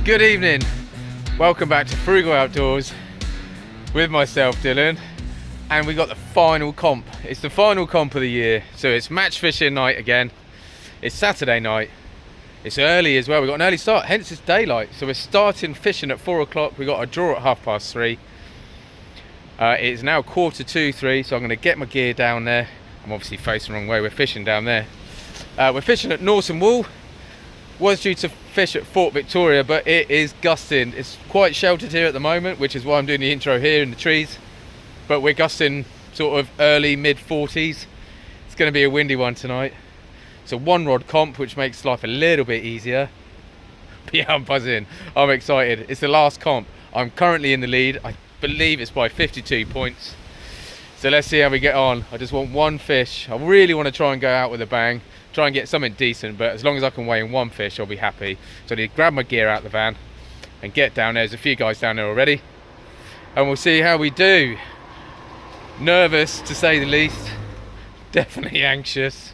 Good evening, welcome back to Frugal Outdoors with myself, Dylan, and we got the final comp. It's the final comp of the year, so it's match fishing night again. It's Saturday night, it's early as well, we got an early start, hence it's daylight, so we're starting fishing at 4 o'clock, we got a draw at 3:30. It's now 2:45, so I'm going to get my gear down there. I'm obviously facing the wrong way, we're fishing down there. We're fishing at Norton Wall. Was due to fish at Fort Victoria, but it is gusting. It's quite sheltered here at the moment, which is why I'm doing the intro here in the trees. But we're gusting sort of early mid 40s. It's going to be a windy one tonight. It's a one rod comp, which makes life a little bit easier. But yeah, I'm buzzing. I'm excited. It's the last comp. I'm currently in the lead. I believe it's by 52 points. So let's see how we get on. I just want one fish. I really want to try and go out with a bang. Try and get something decent, but as long as I can weigh in one fish, I'll be happy. So I need to grab my gear out of the van and get down there. There's a few guys down there already, and we'll see how we do. Nervous, to say the least. Definitely anxious.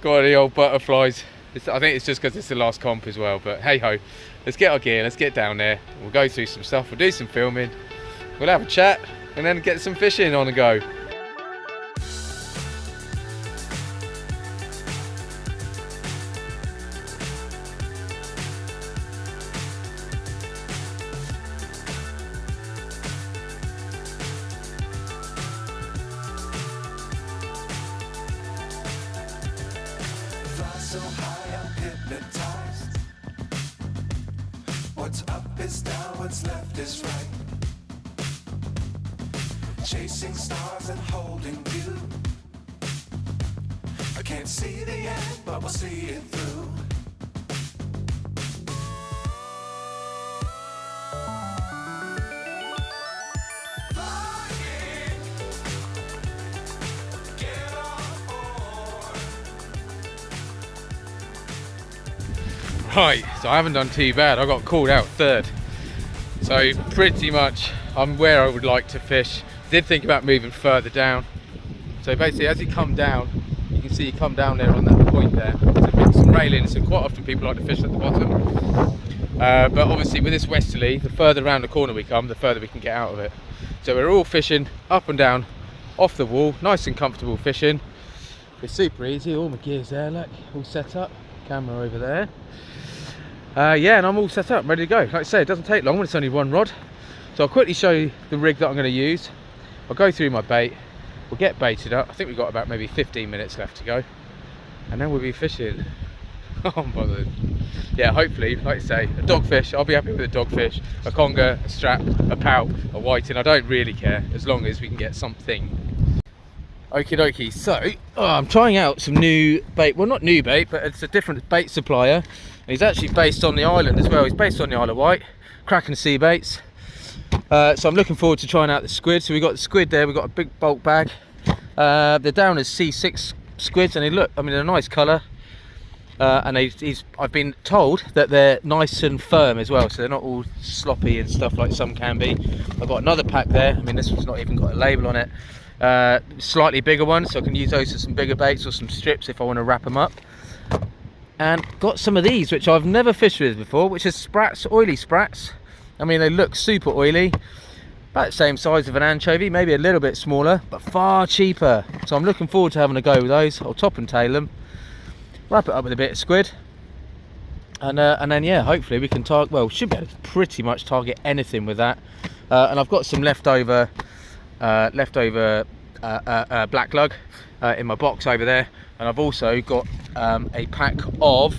Got the old butterflies. I think it's just because it's the last comp as well, but hey ho. Let's get our gear, let's get down there. We'll go through some stuff, we'll do some filming. We'll have a chat, and then get some fishing on the go. So high, I'm hypnotized. What's up is down, what's left is right. Chasing stars and holding you. I can't see the end, but we'll see it through. Right, so I haven't done too bad. I got called out third. So pretty much I'm where I would like to fish. Did think about moving further down. So basically as you come down, you can see you come down there on that point there. There's some railings, so quite often people like to fish at the bottom. But obviously with this westerly, the further around the corner we come, the further we can get out of it. So we're all fishing up and down off the wall, nice and comfortable fishing. It's super easy, all my gear's there, look, all set up. Camera over there. Yeah, and I'm all set up, ready to go. Like I say, it doesn't take long when it's only one rod. So I'll quickly show you the rig that I'm going to use. I'll go through my bait. We'll get baited up. I think we've got about maybe 15 minutes left to go. And then we'll be fishing. Oh, I'm bothered. Yeah, hopefully, like I say, a dogfish. I'll be happy with a dogfish, a conger, a strap, a pout, a whiting. I don't really care, as long as we can get something. Okie dokie, so I'm trying out some new bait. Well, not new bait, but it's a different bait supplier. He's actually based on the island as well. He's based on the Isle of Wight, Kraken Sea Baits. So I'm looking forward to trying out the squid. So we've got the squid there, we've got a big bulk bag. They're down as C6 squids, and they look, I mean, they're a nice colour. And I've been told that they're nice and firm as well, so they're not all sloppy and stuff like some can be. I've got another pack there. I mean, this one's not even got a label on it. Slightly bigger one, so I can use those for some bigger baits or some strips if I want to wrap them up. And got some of these which I've never fished with before, which is sprats, oily sprats. I mean, they look super oily, about the same size of an anchovy, maybe a little bit smaller, but far cheaper. So I'm looking forward to having a go with those. I'll top and tail them, wrap it up with a bit of squid, and then yeah, hopefully we can target, well, should be able to pretty much target anything with that. And I've got some leftover black lug in my box over there, and I've also got a pack of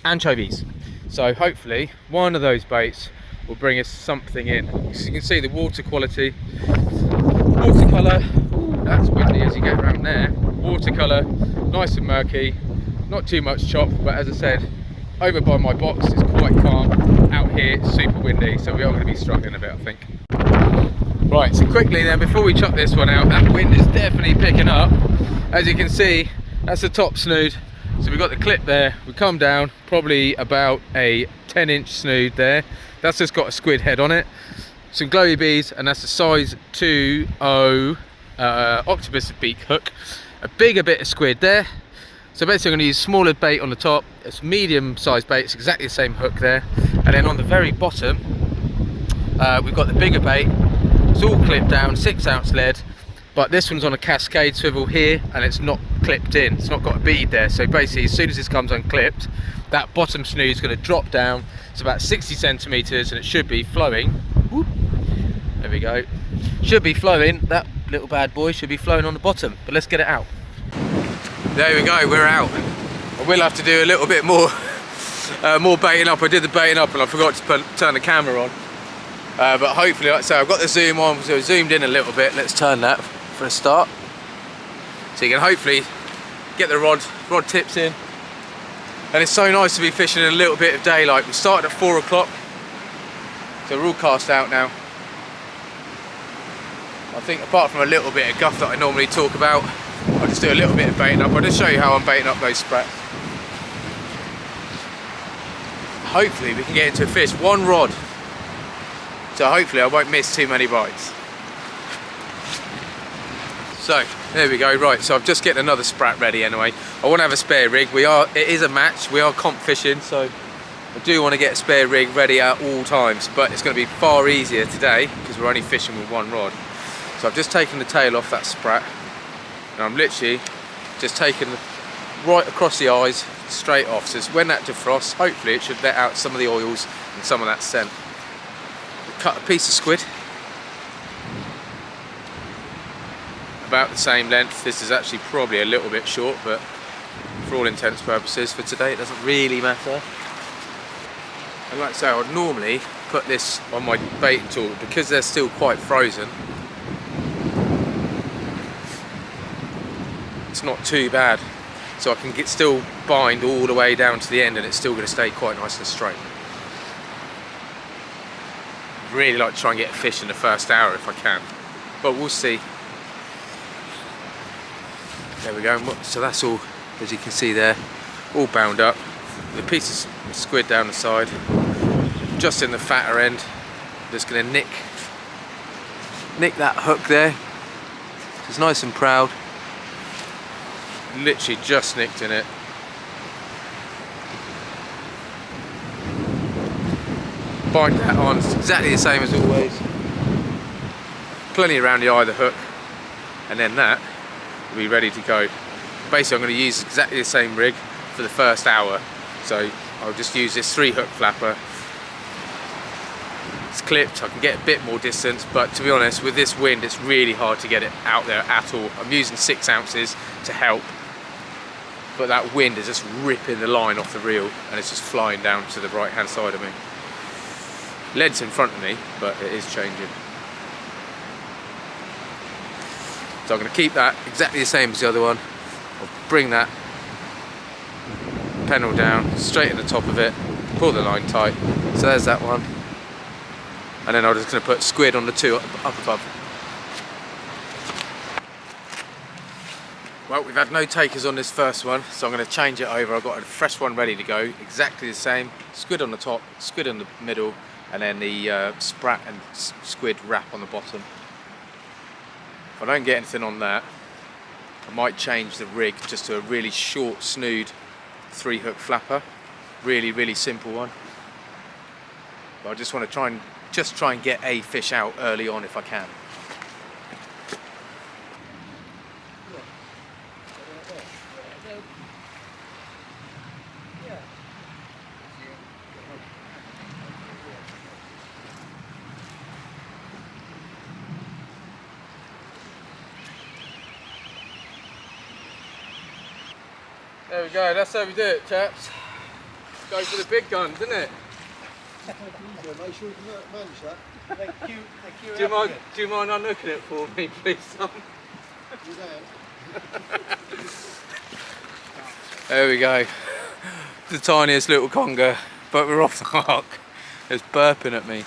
anchovies. So hopefully one of those baits will bring us something in. As you can see, the water quality, watercolour, that's windy as you get around there. Watercolour, nice and murky, not too much chop, but as I said, over by my box it's quite calm. Out here it's super windy, so we are going to be struggling a bit, I think. Right, so quickly then, before we chuck this one out, that wind is definitely picking up. As you can see, that's the top snood. So we've got the clip there, we come down, probably about a 10-inch snood there. That's just got a squid head on it. Some glowy beads, and that's a size 2.0 octopus beak hook. A bigger bit of squid there. So basically I'm going to use smaller bait on the top. It's medium sized bait, it's exactly the same hook there. And then on the very bottom, we've got the bigger bait. It's all clipped down, 6 ounce lead, but this one's on a cascade swivel here and it's not clipped in. It's not got a bead there. So basically, as soon as this comes unclipped, that bottom snood is going to drop down. It's about 60 centimeters and it should be flowing. Whoop. There we go. Should be flowing. That little bad boy should be flowing on the bottom, but let's get it out. There we go, we're out. I will have to do a little bit more more baiting up. I did the baiting up and I forgot to turn the camera on. But hopefully, like I say, I've got the zoom on, so zoomed in a little bit. Let's turn that for a start. So you can hopefully get the rod tips in. And it's so nice to be fishing in a little bit of daylight. We started at 4 o'clock, so we're all cast out now. I think apart from a little bit of guff that I normally talk about, I'll just do a little bit of baiting up. I'll just show you how I'm baiting up those sprats. Hopefully we can get into a fish, 1 rod. So hopefully I won't miss too many bites. So there we go. Right, so I'm just getting another sprat ready anyway. I want to have a spare rig. It is a match, we are comp fishing, so I do want to get a spare rig ready at all times, but it's going to be far easier today because we're only fishing with 1 rod. So I've just taken the tail off that sprat and I'm literally just taking right across the eyes, straight off. So when that defrosts, hopefully it should let out some of the oils and some of that scent. Cut a piece of squid, about the same length. This is actually probably a little bit short, but for all intents and purposes for today it doesn't really matter. And like I say, I would normally put this on my baiting tool because they're still quite frozen. It's not too bad, so I can still bind all the way down to the end and it's still going to stay quite nice and straight. Really like to try and get a fish in the first hour if I can, but we'll see. There we go. So that's all, as you can see there, all bound up with a piece of squid down the side, just in the fatter end. Just going to nick that hook there. It's nice and proud. Literally just nicked in it. Bind that on, it's exactly the same as always. Plenty around the eye of the hook, and then that will be ready to go. Basically, I'm going to use exactly the same rig for the first hour. So I'll just use this 3 hook flapper. It's clipped, I can get a bit more distance, but to be honest, with this wind, it's really hard to get it out there at all. I'm using 6 ounces to help, but that wind is just ripping the line off the reel and it's just flying down to the right hand side of me. Lead's in front of me, but it is changing. So I'm going to keep that exactly the same as the other one. I'll bring that pennel down, straight in the top of it, pull the line tight. So there's that one. And then I'm just going to put squid on the 2 up above. Well, we've had no takers on this first one, so I'm going to change it over. I've got a fresh one ready to go, exactly the same. Squid on the top, squid in the middle, and then the sprat and squid wrap on the bottom. If I don't get anything on that, I might change the rig just to a really short snood 3 hook flapper. Really simple one. But I just want to try and get a fish out early on if I can. There we go, that's how we do it, chaps. Go for the big guns, isn't it? Make sure you can manage that. Do you mind unhooking it for me, please, Tom? There we go. The tiniest little conger, but we're off the mark. It's burping at me.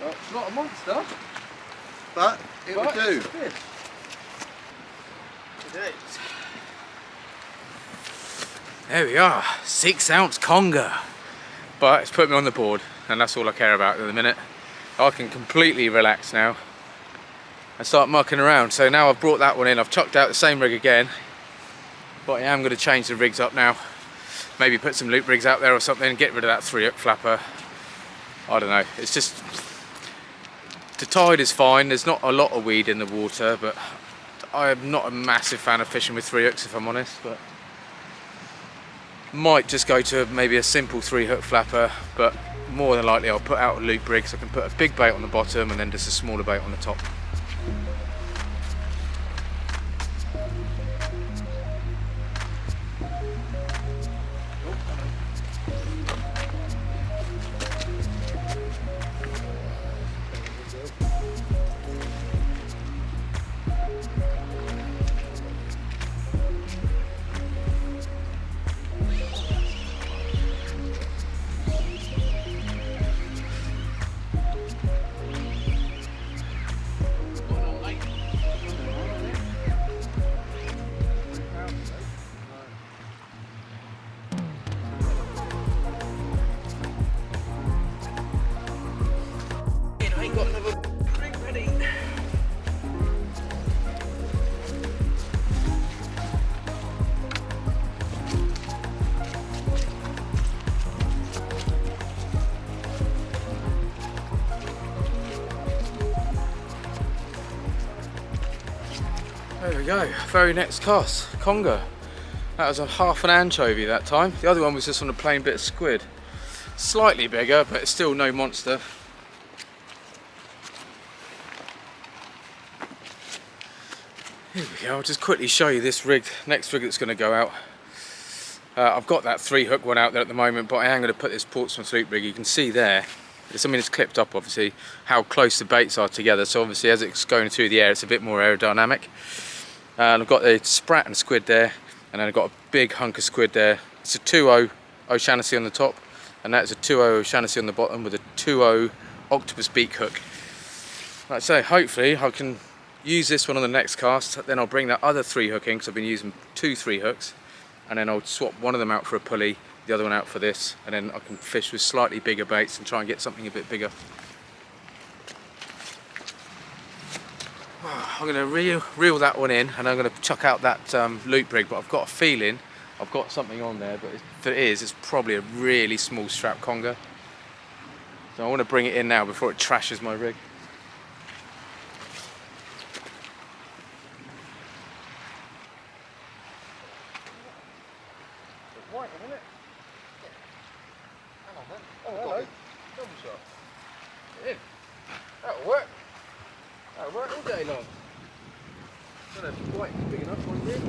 It's not a monster, But it will do. There we are, 6 ounce conger. But it's put me on the board, and that's all I care about at the minute. I can completely relax now and start mucking around. So now I've brought that one in, I've chucked out the same rig again, but I am going to change the rigs up now. maybe put some loop rigs out there or something and get rid of that 3-hook flapper. I don't know, it's just, the tide is fine, there's not a lot of weed in the water, but I'm not a massive fan of fishing with 3-hooks if I'm honest, but might just go to maybe a simple 3-hook flapper, but more than likely I'll put out a loop rig so I can put a big bait on the bottom and then just a smaller bait on the top. There we go, very next cast, conger. That was a half an anchovy that time. The other one was just on a plain bit of squid. Slightly bigger, but it's still no monster. Here we go, I'll just quickly show you this rig, next rig that's going to go out. I've got that 3-hook one out there at the moment, but I am going to put this Portsmouth loop rig. You can see there, it's clipped up obviously, how close the baits are together. So obviously as it's going through the air, it's a bit more aerodynamic. And I've got the sprat and squid there, and then I've got a big hunk of squid there. It's a 2.0 O'Shaughnessy on the top, and that's a 2.0 O'Shaughnessy on the bottom with a 2.0 octopus beak hook. Like I say, hopefully I can use this one on the next cast, then I'll bring that other 3-hook in, because I've been using 2 3-hooks, and then I'll swap one of them out for a pulley, the other one out for this, and then I can fish with slightly bigger baits and try and get something a bit bigger. I'm going to reel that one in, and I'm going to chuck out that loop rig, but I've got a feeling I've got something on there, but if it is, it's probably a really small strap conger. So I want to bring it in now before it trashes my rig. White, isn't it? Hang on then. Oh, hello. Double shot. Get in. That'll work. That'll work all day long. Don't know if white is big enough on here.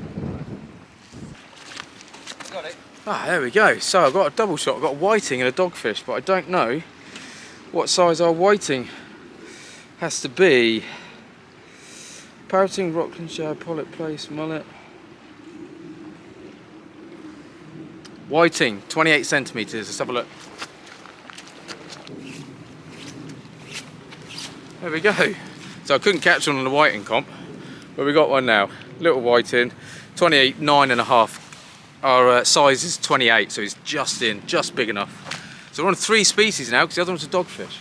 Got it. Ah, there we go. So I've got a double shot. I've got a whiting and a dogfish, but I don't know what size our whiting has to be. Parroting, Rockland shad, pollock place, mullet. Whiting, 28 centimetres. Let's have a look. There we go. So I couldn't catch one on the whiting comp, but we got one now. Little whiting, 28, 9.5. Our size is 28, so it's just big enough. So we're on 3 species now, because the other one's a dogfish.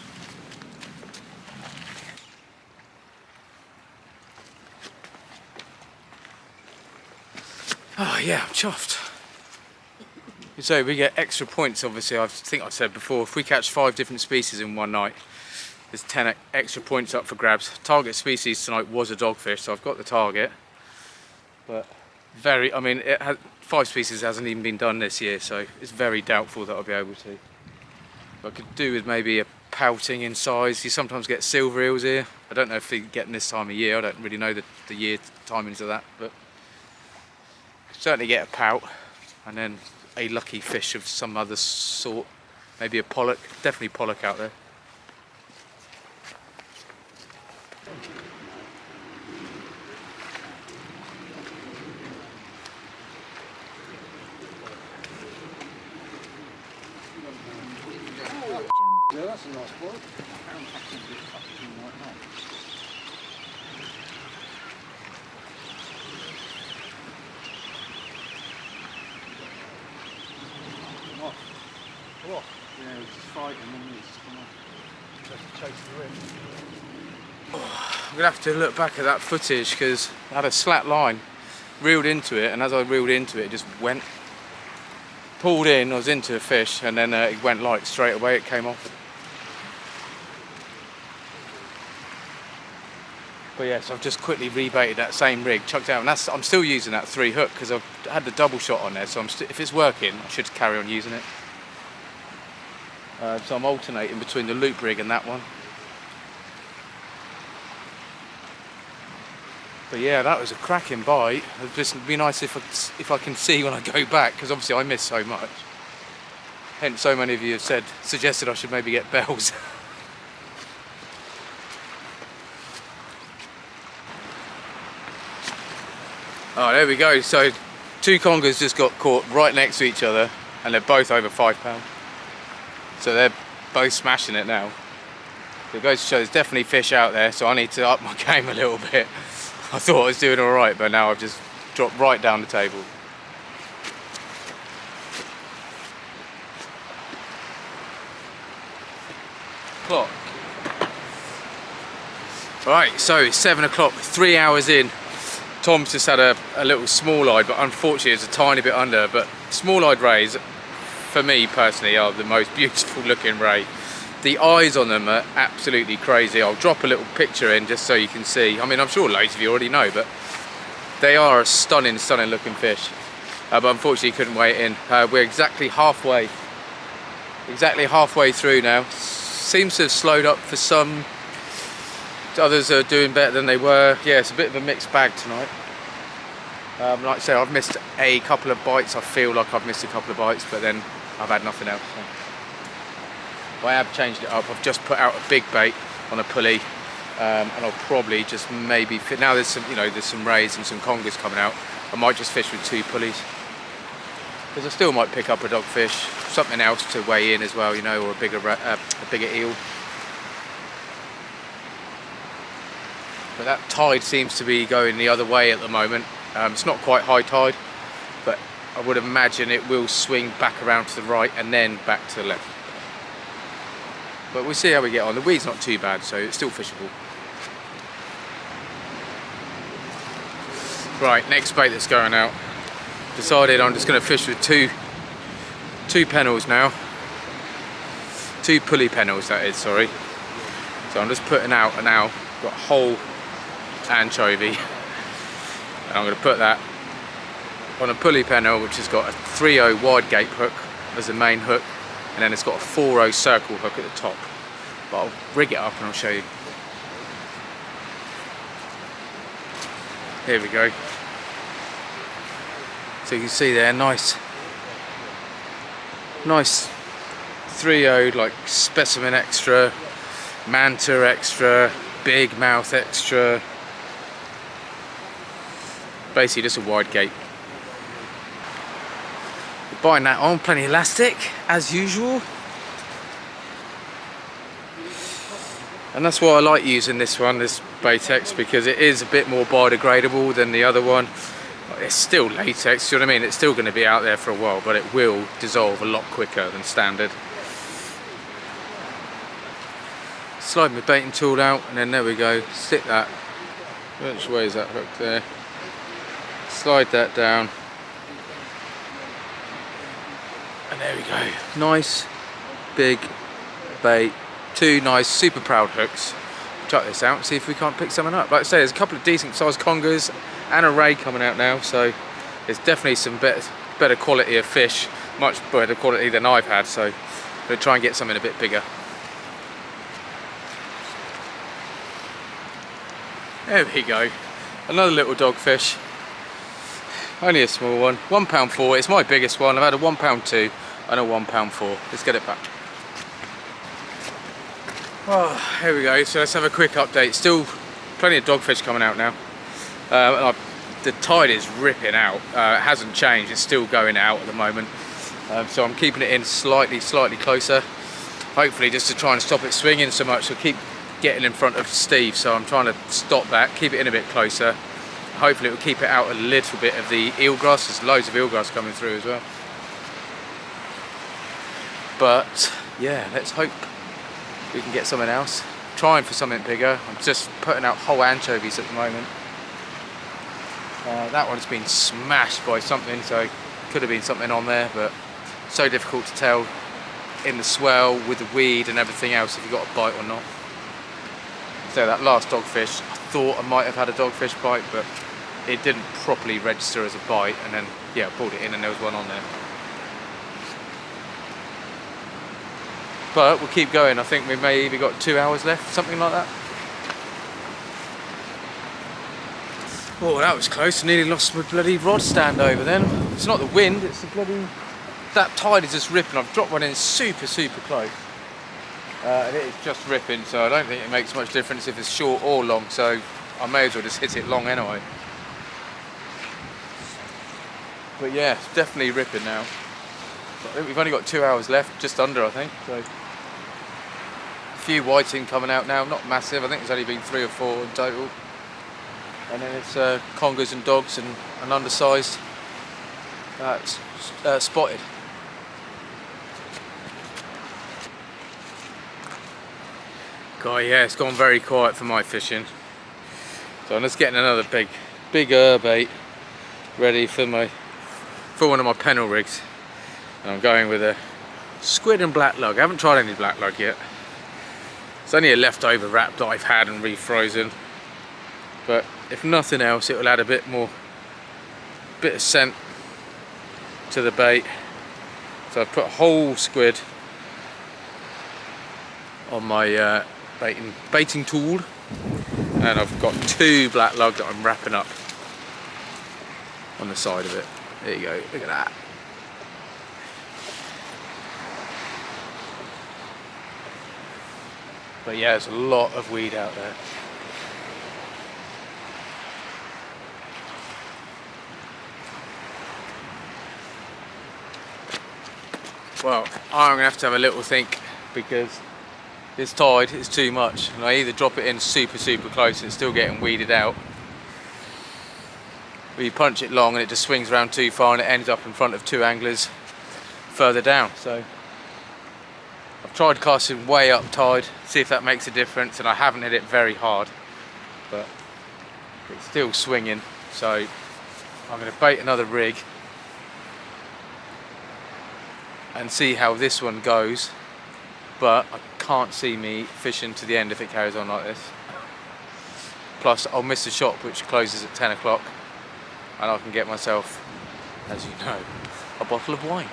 Oh yeah, I'm chuffed. So we get extra points, obviously. I think I've said before, if we catch 5 different species in one night, there's 10 extra points up for grabs. Target species tonight was a dogfish, so I've got the target. But I mean, it has 5 species hasn't even been done this year, so it's very doubtful that I'll be able to. But I could do with maybe a pouting in size. You sometimes get silver eels here. I don't know if you get them this time of year. I don't really know the year timings of that, but certainly get a pout, and then a lucky fish of some other sort. Maybe a pollock. Definitely pollock out there. Yeah, that's a nice boy. Come off. Yeah, he's just fighting and he's just come off. Just chase the ring. I'm gonna have to look back at that footage because I had a slack line, reeled into it, and as I reeled into it, it just went. pulled in, I was into a fish, and then it went light straight away, it came off. But yes, I've just quickly rebaited that same rig, chucked it out, and I'm still using that 3 hook because I've had the double shot on there, so if it's working, I should carry on using it. So I'm alternating between the loop rig and that one. But yeah, that was a cracking bite. It'd just be nice if I can see when I go back, because obviously I miss so much. Hence, so many of you have suggested I should maybe get bells. Oh, there we go. So 2 congers just got caught right next to each other, and they're both over £5. So they're both smashing it now. So it goes to show there's definitely fish out there, so I need to up my game a little bit. I thought I was doing all right, but now I've just dropped right down the table. Clock. Right, so it's 7 o'clock, 3 hours in. Tom's just had a little small-eyed, but unfortunately it's a tiny bit under. But small-eyed rays, for me personally, are the most beautiful looking ray. The eyes on them are absolutely crazy. I'll drop a little picture in just so you can see. I mean, I'm sure loads of you already know, but they are a stunning, stunning looking fish. But unfortunately couldn't weigh it in. We're exactly halfway through now. Seems to have slowed up for some. Others are doing better than they were. Yeah, it's a bit of a mixed bag tonight. Like I said, I've missed a couple of bites. I feel like I've missed a couple of bites, but then I've had nothing else. So. I have changed it up. I've just put out a big bait on a pulley, and I'll probably just maybe fit. Now there's some, there's some rays and some congers coming out. I might just fish with 2 pulleys, because I still might pick up a dogfish, something else to weigh in as well, or a bigger eel. But that tide seems to be going the other way at the moment. It's not quite high tide, but I would imagine it will swing back around to the right and then back to the left. But we'll see how we get on. The weed's not too bad, so it's still fishable. Right, next bait that's going out. Decided I'm just going to fish with two pennels now. 2 pulley pennels, that is, sorry. So I'm just putting out now. Got a whole anchovy, and I'm going to put that on a pulley pennel which has got a 3/0 wide gape hook as the main hook, and then it's got a 4/0 circle hook at the top. But I'll rig it up and I'll show you. Here we go. So you can see there, nice 3/0 like specimen extra, manta extra, big mouth extra. Basically just a wide gape. Buying that on, plenty elastic as usual. And that's why I like using this one, this Baytex, because it is a bit more biodegradable than the other one. It's still latex, you know what I mean? It's still going to be out there for a while, but it will dissolve a lot quicker than standard. Slide my baiting tool out, and then there we go, stick that. Which way is that hook there? Slide that down. And there we go. Nice, big bait. 2 nice, super proud hooks. Chuck this out and see if we can't pick something up. Like I say, there's a couple of decent sized congers and a ray coming out now, so there's definitely some better quality of fish. Much better quality than I've had, so I'm going to try and get something a bit bigger. There we go. Another little dogfish. Only a small one. £1.4. It's my biggest one. I've had a £1.2 and a £1.4. Let's get it back. Oh, here we go. So let's have a quick update. Still plenty of dogfish coming out now. The tide is ripping out. It hasn't changed. It's still going out at the moment. So I'm keeping it in slightly closer. Hopefully just to try and stop it swinging so much. So keep getting in front of Steve. So I'm trying to stop that, keep it in a bit closer. Hopefully it will keep it out a little bit of the eelgrass. There's loads of eelgrass coming through as well. But yeah, let's hope we can get something else. Trying for something bigger. I'm just putting out whole anchovies at the moment. That one's been smashed by something, so could have been something on there, but so difficult to tell in the swell with the weed and everything else if you got a bite or not. So that last dogfish, I thought I might have had a dogfish bite, but it didn't properly register as a bite, and then yeah, I pulled it in and there was one on there. But we'll keep going. I think we maybe got 2 hours left, something like that. Oh, that was close. I nearly lost my bloody rod stand over then. It's not the wind, it's the bloody... That tide is just ripping. I've dropped one in super close. And it is just ripping, so I don't think it makes much difference if it's short or long, so I may as well just hit it long anyway. But yeah, it's definitely ripping now. I think we've only got 2 hours left, just under I think. So a few whiting coming out now, not massive. I think there's only been 3 or 4 in total. And then it's congers and dogs and an undersized spotted. God, yeah, it's gone very quiet for my fishing. So I'm just getting another big bait ready for one of my pennel rigs. And I'm going with a squid and black lug. I haven't tried any black lug yet. It's only a leftover wrap that I've had and refrozen. But if nothing else, it will add a bit of scent to the bait. So I've put a whole squid on my baiting tool, and I've got 2 black lug that I'm wrapping up on the side of it. There you go, look at that. But yeah, there's a lot of weed out there. Well, I'm going to have a little think, because this tide is too much, and I either drop it in super close and it's still getting weeded out, or you punch it long and it just swings around too far and it ends up in front of 2 anglers further down. So I've tried casting way up tide, see if that makes a difference, and I haven't hit it very hard, but it's still swinging. So I'm going to bait another rig and see how this one goes, but I can't see me fishing to the end if it carries on like this. Plus I'll miss the shop, which closes at 10 o'clock, and I can get myself, as you know, a bottle of wine.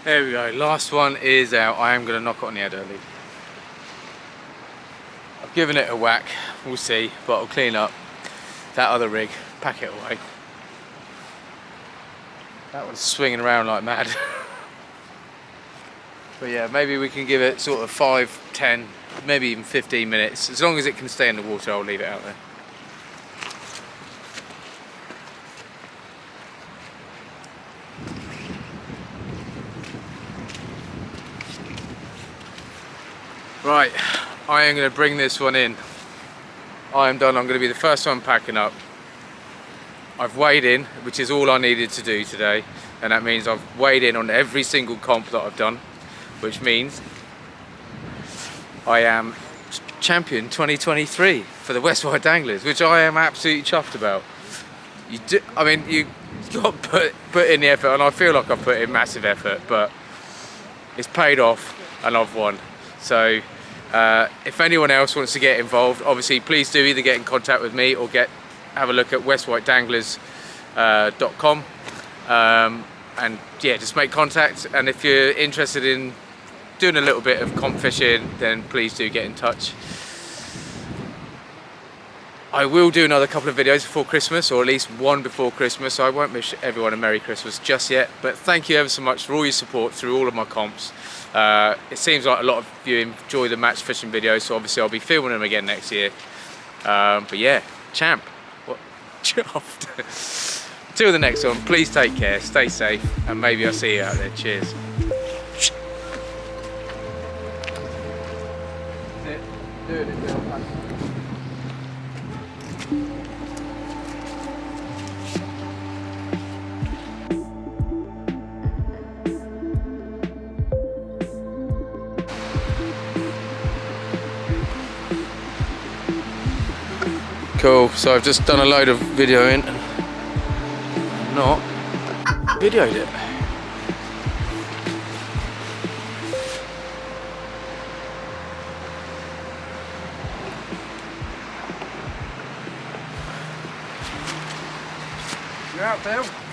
There we go, last one is out. I am going to knock it on the head early. I've given it a whack, we'll see, but I'll clean up that other rig, pack it away. That one's swinging around like mad. But yeah, maybe we can give it sort of 5, 10, maybe even 15 minutes. As long as it can stay in the water, I'll leave it out there. Right, I am going to bring this one in. I am done. I'm going to be the first one packing up. I've weighed in, which is all I needed to do today, and that means I've weighed in on every single comp that I've done, which means I am champion 2023 for the West Wight Anglers, which I am absolutely chuffed about. I mean, you got to put in the effort, and I feel like I've put in massive effort, but it's paid off and I've won. So if anyone else wants to get involved, obviously please do either get in contact with me or have a look at westwightanglers.com, and yeah, just make contact. And if you're interested in doing a little bit of comp fishing, then please do get in touch. I will do another couple of videos before Christmas, or at least one before Christmas, so I won't wish everyone a Merry Christmas just yet, but thank you ever so much for all your support through all of my comps. It seems like a lot of you enjoy the match fishing videos, so obviously I'll be filming them again next year. But yeah, champ. What? Chuffed. Till the next one, please take care, stay safe, and maybe I'll see you out there. Cheers. Cool, so I've just done a load of videoing, not videoed it. You're out, Bill.